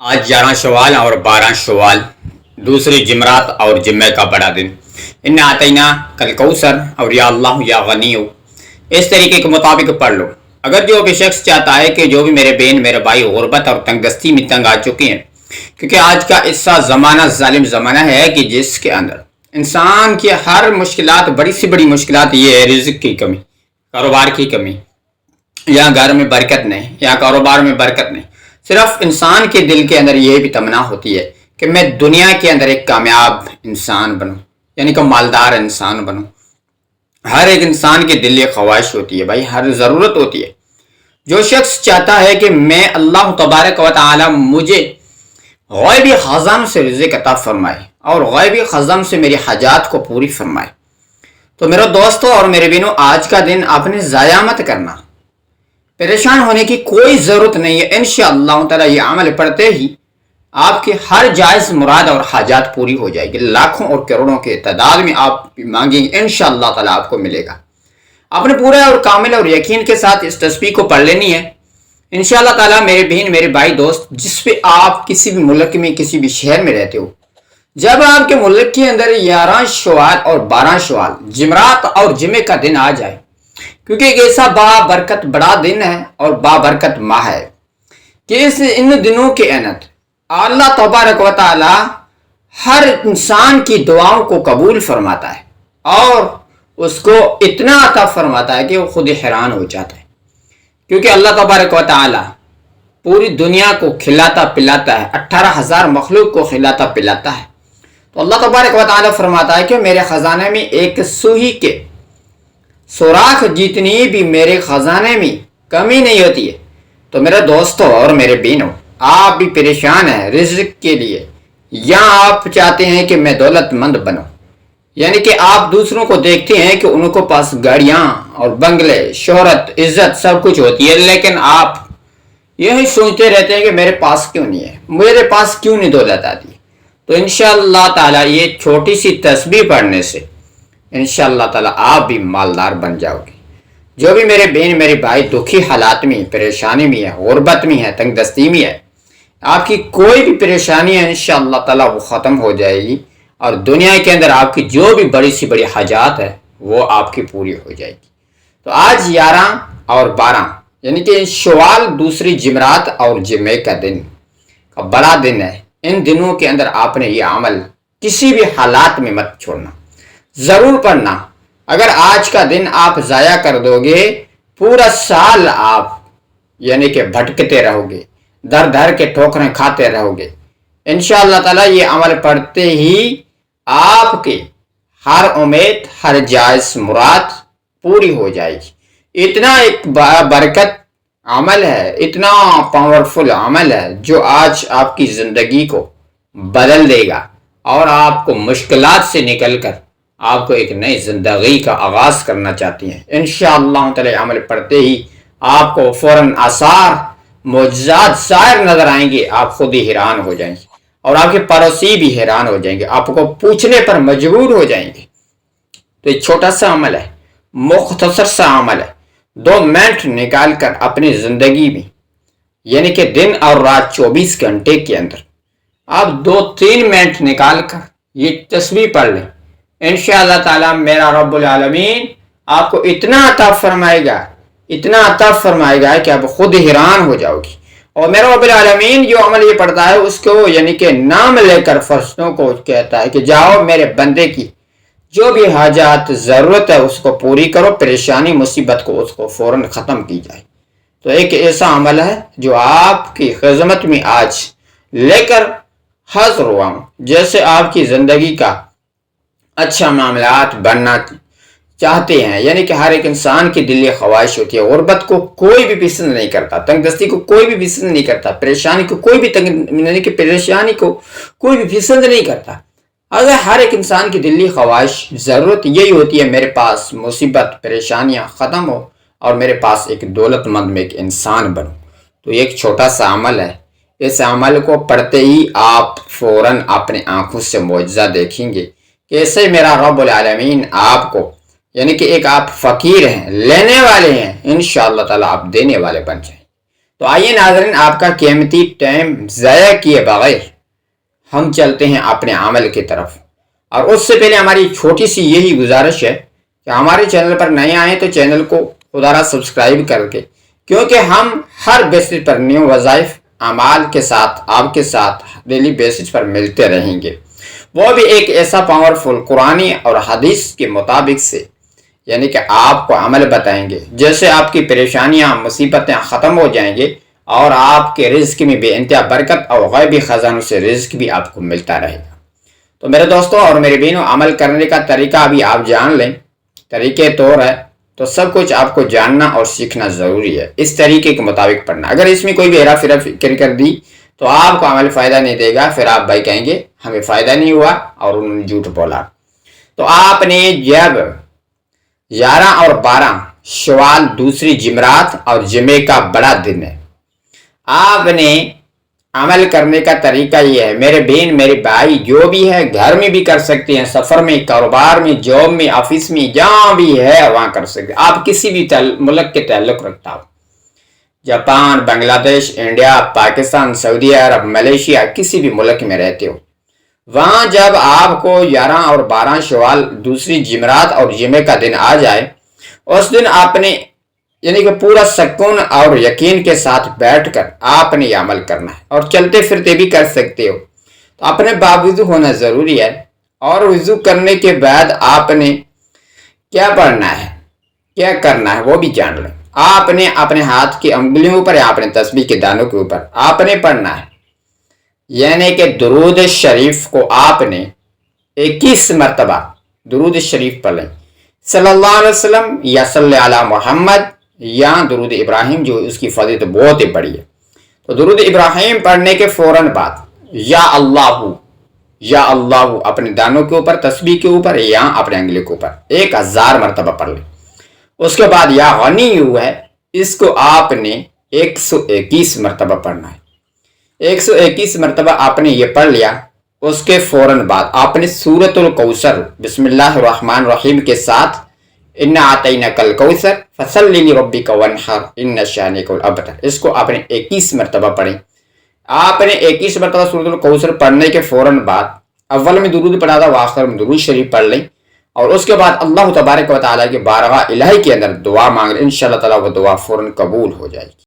آج 11 شوال اور 12 شوال دوسری جمعرات اور جمعہ کا بڑا دن۔ ان آتینا کل کوثر اور یا اللہ یا غنیو، اس طریقے کے مطابق پڑھ لو۔ اگر جو بھی شخص چاہتا ہے کہ جو بھی میرے بہن میرے بھائی غربت اور تنگ دستی میں تنگ آ چکے ہیں، کیونکہ آج کا ایسا زمانہ ظالم زمانہ ہے کہ جس کے اندر انسان کی ہر مشکلات، بڑی سے بڑی مشکلات یہ ہے رزق کی کمی، کاروبار کی کمی، یا گھر میں برکت نہیں، یا کاروبار میں برکت نہیں۔ صرف انسان کے دل کے اندر یہ بھی تمنا ہوتی ہے کہ میں دنیا کے اندر ایک کامیاب انسان بنوں، یعنی کہ مالدار انسان بنوں۔ ہر ایک انسان کے دل یہ خواہش ہوتی ہے بھائی، ہر ضرورت ہوتی ہے۔ جو شخص چاہتا ہے کہ میں اللہ تبارک و تعالی مجھے غیبی خزانوں سے رزق عطا فرمائے اور غیبی خزانوں سے میری حاجات کو پوری فرمائے، تو میرے دوستوں اور میرے بہنوں، آج کا دن آپ نے ضائع مت کرنا۔ پریشان ہونے کی کوئی ضرورت نہیں ہے۔ انشاءاللہ تعالی یہ عمل پڑھتے ہی آپ کی ہر جائز مراد اور حاجات پوری ہو جائے گی۔ لاکھوں اور کروڑوں کے تعداد میں آپ مانگیں گے، انشاءاللہ تعالی آپ کو ملے گا۔ آپ نے پورے اور کامل اور یقین کے ساتھ اس تسبیح کو پڑھ لینی ہے۔ انشاءاللہ تعالی میرے بہن میرے بھائی دوست، جس پہ آپ کسی بھی ملک میں کسی بھی شہر میں رہتے ہو، جب آپ کے ملک کے اندر 11 شوال اور 12 شوال جمعرات اور جمعے کا دن آ جائے، کیونکہ ایک ایسا برکت بڑا دن ہے اور برکت ماہ ہے کہ ان دنوں کے اندر اللہ تبارک و تعالی ہر انسان کی دعاؤں کو قبول فرماتا ہے اور اس کو اتنا عطا فرماتا ہے کہ وہ خود حیران ہو جاتا ہے، کیونکہ اللہ تبارک و تعالی پوری دنیا کو کھلاتا پلاتا ہے، 18,000 مخلوق کو کھلاتا پلاتا ہے۔ تو اللہ تبارک و تعالی فرماتا ہے کہ میرے خزانے میں ایک سوئی کے سوراخ جتنی بھی میرے خزانے میں کمی نہیں ہوتی ہے۔ تو میرے دوستوں اور میرے بہنوں، آپ بھی پریشان ہیں رزق کے لیے، یا آپ چاہتے ہیں کہ میں دولت مند بنوں، یعنی کہ آپ دوسروں کو دیکھتے ہیں کہ ان کو پاس گاڑیاں اور بنگلے، شہرت، عزت سب کچھ ہوتی ہے، لیکن آپ یہی سوچتے رہتے ہیں کہ میرے پاس کیوں نہیں ہے، میرے پاس کیوں نہیں دولت آتی۔ تو انشاءاللہ تعالی یہ چھوٹی سی تسبیح پڑھنے سے انشاءاللہ تعالی آپ بھی مالدار بن جاؤ گے۔ جو بھی میرے بہن میرے بھائی دکھی حالات میں، پریشانی میں ہے، غربت میں ہے، تنگ دستی میں ہے، آپ کی کوئی بھی پریشانی ہے انشاءاللہ تعالی وہ ختم ہو جائے گی، اور دنیا کے اندر آپ کی جو بھی بڑی سی بڑی حاجات ہے وہ آپ کی پوری ہو جائے گی۔ تو آج 11 اور 12 یعنی کہ شوال دوسری جمعرات اور جمعے کا دن کا بڑا دن ہے۔ ان دنوں کے اندر آپ نے یہ عمل کسی بھی حالات میں مت چھوڑنا، ضرور پڑھنا۔ اگر آج کا دن آپ ضائع کر دو گے، پورا سال آپ یعنی کہ بھٹکتے رہو گے، در در کے ٹھوکریں کھاتے رہو گے۔ انشاءاللہ تعالی یہ عمل پڑھتے ہی آپ کی ہر امید، ہر جائز مراد پوری ہو جائے گی۔ اتنا ایک برکت عمل ہے، اتنا پاورفل عمل ہے جو آج آپ کی زندگی کو بدل دے گا، اور آپ کو مشکلات سے نکل کر آپ کو ایک نئی زندگی کا آغاز کرنا چاہتی ہیں۔ انشاءاللہ تعالی عمل پڑھتے ہی آپ کو فوراً آثار معجزات ظاہر نظر آئیں گے، آپ خود ہی حیران ہو جائیں گے، اور آپ کے پڑوسی بھی حیران ہو جائیں گے، آپ کو پوچھنے پر مجبور ہو جائیں گے۔ تو ایک چھوٹا سا عمل ہے، مختصر سا عمل ہے، 2 منٹ نکال کر اپنی زندگی میں، یعنی کہ دن اور رات 24 گھنٹے کے اندر آپ 2-3 منٹ نکال کر یہ تسبیح پڑھ لیں۔ انشاءاللہ تعالی میرا رب العالمین آپ کو اتنا عطا فرمائے گا، اتنا عطا فرمائے گا کہ آپ خود حیران ہو جاؤ گی۔ اور میرا رب العالمین جو عمل یہ پڑھتا ہے اس کو یعنی کہ نام لے کر فرشتوں کو کہتا ہے کہ جاؤ میرے بندے کی جو بھی حاجات ضرورت ہے اس کو پوری کرو، پریشانی مصیبت کو اس کو فوراً ختم کی جائے۔ تو ایک ایسا عمل ہے جو آپ کی خدمت میں آج لے کر حاضر ہوا ہوں۔ جیسے آپ کی زندگی کا اچھا معاملات بننا چاہتے ہیں، یعنی کہ ہر ایک انسان کی دلی خواہش ہوتی ہے، غربت کو کوئی بھی پسند نہیں کرتا، تنگ دستی کو کوئی بھی پسند نہیں کرتا، پریشانی کو کوئی بھی یعنی کہ پریشانی کو کوئی بھی پسند نہیں کرتا۔ اگر ہر ایک انسان کی دلی خواہش ضرورت یہی ہوتی ہے میرے پاس مصیبت پریشانیاں ختم ہو اور میرے پاس ایک دولت مند میں ایک انسان بنوں۔ تو ایک چھوٹا سا عمل ہے، اس عمل کو پڑھتے ہی آپ فوراً اپنے آنکھوں سے معجزہ دیکھیں گے، کیسے میرا رب العالمین آپ کو یعنی کہ ایک آپ فقیر ہیں، لینے والے ہیں، انشاءاللہ تعالی آپ دینے والے بن جائیں۔ تو آئیے ناظرین، آپ کا قیمتی ٹائم ضائع کیے بغیر ہم چلتے ہیں اپنے عمل کی طرف۔ اور اس سے پہلے ہماری چھوٹی سی یہی گزارش ہے کہ ہمارے چینل پر نئے آئیں تو چینل کو خدا را سبسکرائب کر کے، کیونکہ ہم ہر بیسس پر نیو وظائف اعمال کے ساتھ آپ کے ساتھ ڈیلی بیسس پر ملتے رہیں گے، وہ بھی ایک ایسا پاورفل قرآنی اور حدیث کے مطابق سے، یعنی کہ آپ کو عمل بتائیں گے جیسے آپ کی پریشانیاں مصیبتیں ختم ہو جائیں گے اور آپ کے رزق میں بے انتہا برکت اور غیبی خزانوں سے رزق بھی آپ کو ملتا رہے گا۔ تو میرے دوستوں اور میرے بہنوں، عمل کرنے کا طریقہ ابھی آپ جان لیں، طریقے طور ہے تو سب کچھ آپ کو جاننا اور سیکھنا ضروری ہے، اس طریقے کے مطابق پڑھنا۔ اگر اس میں کوئی بھی ہیرا پھیرا فکر کر دی تو آپ کو عمل فائدہ نہیں دے گا، پھر آپ بھائی کہیں گے ہمیں فائدہ نہیں ہوا اور انہوں نے جھوٹ بولا۔ تو آپ نے جب 11 اور 12 شوال دوسری جمعرات اور جمعے کا بڑا دن ہے، آپ نے عمل کرنے کا طریقہ یہ ہے، میرے بہن میرے بھائی جو بھی ہے گھر میں بھی کر سکتے ہیں، سفر میں، کاروبار میں، جاب میں، آفس میں، جہاں بھی ہے وہاں کر سکتے ہیں۔ آپ کسی بھی ملک کے تعلق رکھتا ہو، جاپان، بنگلہ دیش، انڈیا، پاکستان، سعودی عرب، ملیشیا، کسی بھی ملک میں رہتے ہو، وہاں جب آپ کو 11 اور 12 شوال دوسری جمعرات اور جمعے کا دن آ جائے، اس دن آپ نے یعنی کہ پورا سکون اور یقین کے ساتھ بیٹھ کر آپ نے یہ عمل کرنا ہے، اور چلتے پھرتے بھی کر سکتے ہو۔ تو اپنے باوضو ہونا ضروری ہے، اور وضو کرنے کے بعد آپ نے کیا پڑھنا ہے، کیا کرنا ہے وہ بھی جان لیں۔ آپ نے اپنے ہاتھ کی انگلیوں پر یا اپنے تسبیح کے دانوں کے اوپر آپ نے پڑھنا ہے، یعنی کہ درود شریف کو آپ نے 21 مرتبہ درود شریف پڑھ لیں، صلی اللہ علیہ وسلم یا صلی علی محمد یا درود ابراہیم، جو اس کی فضیلت بہت ہی بڑی ہے۔ تو درود ابراہیم پڑھنے کے فوراً بعد یا اللہ اپنے دانوں کے اوپر، تسبیح کے اوپر یا اپنے انگلی کے اوپر 1000 مرتبہ پڑھ لیں۔ اس کے بعد یا غنی ہے، اس کو آپ نے 121 مرتبہ پڑھنا ہے۔ 121 مرتبہ آپ نے یہ پڑھ لیا، اس کے فوراً بعد آپ نے سورۃ الکوثر بسم اللہ الرحمن الرحیم کے ساتھ اِنَّا أَعْطَيْنَاكَ الْكَوْثَرَ فَصَلِّ لِرَبِّكَ وَانْحَرْ إِنَّ شَانِئَكَ الْأَبْتَرَ، اس کو آپ نے 21 مرتبہ پڑھیں۔ آپ نے 21 مرتبہ سورۃ الکوثر پڑھنے کے فوراً بعد اول میں درود پڑھا تھا، آخر میں درود شریف پڑھ لیں، اور اس کے بعد اللہ تبارک و تعالیٰ کے بارگاہ الہی کے اندر دعا مانگ لیں، انشاءاللہ تعالیٰ وہ دعا فوراً قبول ہو جائے گی۔